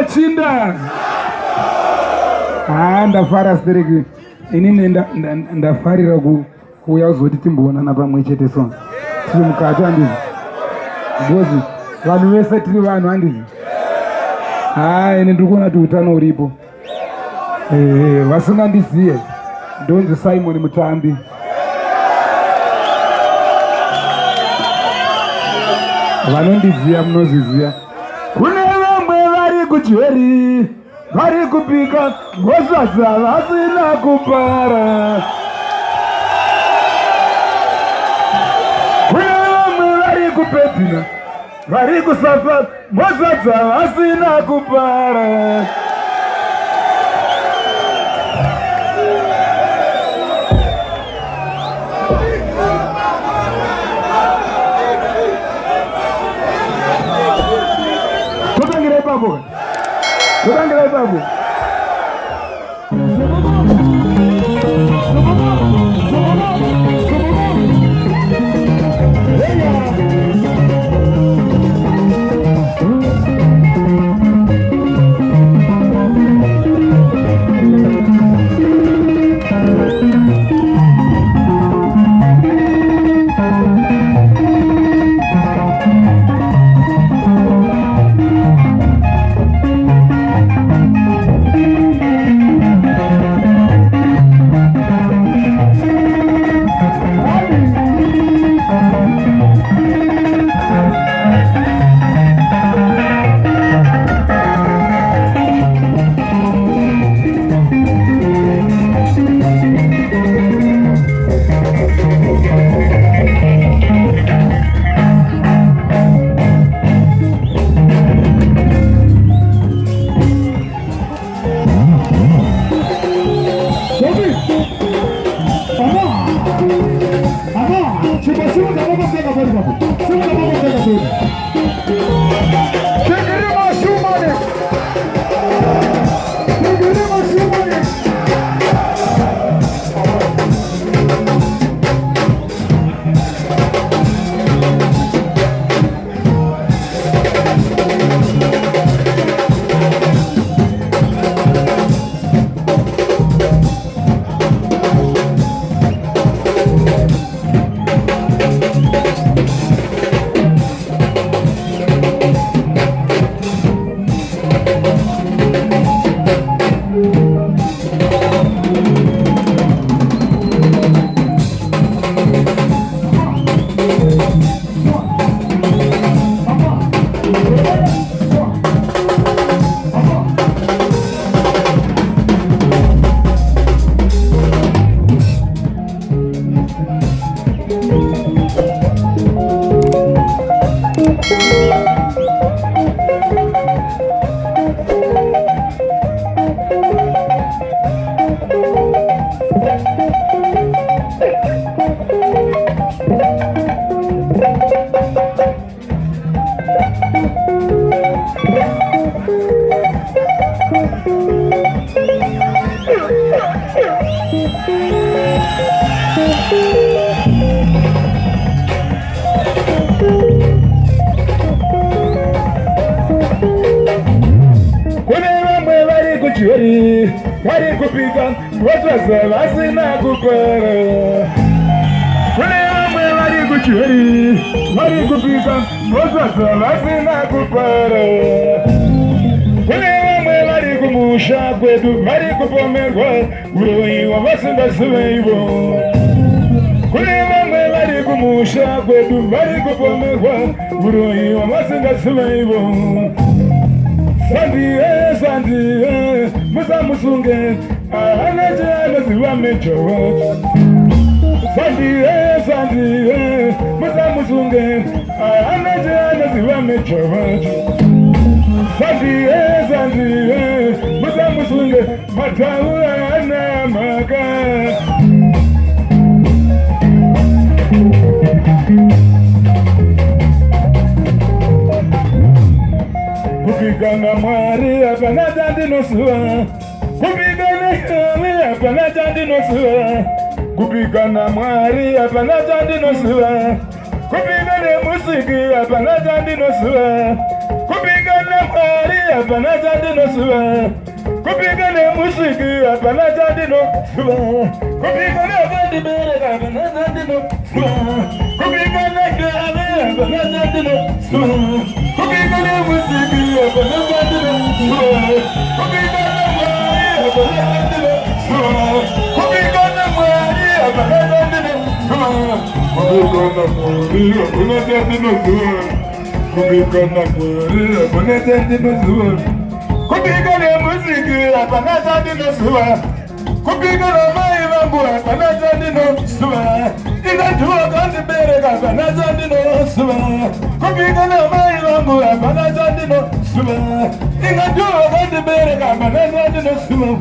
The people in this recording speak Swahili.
machinda. Ndafara stereki. Inini ndafarira kuuya kuzoti timboonana pamwe chete so. Tiri mukati handizi. Bozi vanhu vese tiri vanhu handizi. Ine ndiri kuona kuti utano uripo. Vasingandizive ndonzi Simon Mutambi. Vanondiziva munozviziva. Kune vamwe vari kuJeri, vari kupika ngosasa vasina kupara. Kune vamwe vari kupedhina, vari kusafa ngosasa vasina kupara. Tutangire babu. Vari kupika ngosasa vasina kupara. Kune vamwe vari kuJeri, vari kupika ngosasa vasina kupara. Kune vamwe vari kumusha kwedu, vari kupomerwa uroyiwa vasingazive ivo. Kune vamwe vari kumusha kwedu, vari kupomerwa uroyiwa vasingazive ivo. Sandiye, musa musunge, anaje anaziwa mecho. Sandiye, musa musunge, anaje anaziwa mecho. Sandiye, musa musunge, matawa anamaka. Kupigana mwari hapana chandinosuwa. Kupigana mwari hapana chandinosuwa. Kupigana mwari hapana chandinosuwa. Kupigana musiki hapana chandinosuwa. Kupigana mwari hapana chandino suwa. Kupigana muziki hapana chandino suwa. Kupigana bandi bere hapana chandino suwa. Kupigana gave hapana chandino suwa. Kupigana muziki hapana chandino suwa. Kupigana mai hapana chandino suwa. Kupigana mai hapana chandino suwa. Kupigana mai hapana chandino suwa. Kupigana mai hapana chandino suwa. Kupigana muziki hapana chandino suwa. Kupigana mai vangu hapana chandino suwa. Ingajua kandi bereka hapana chandino suwa. Kupigana mai vangu hapana chandino suwa. Ingajua kandi bereka hapana chandino suwa.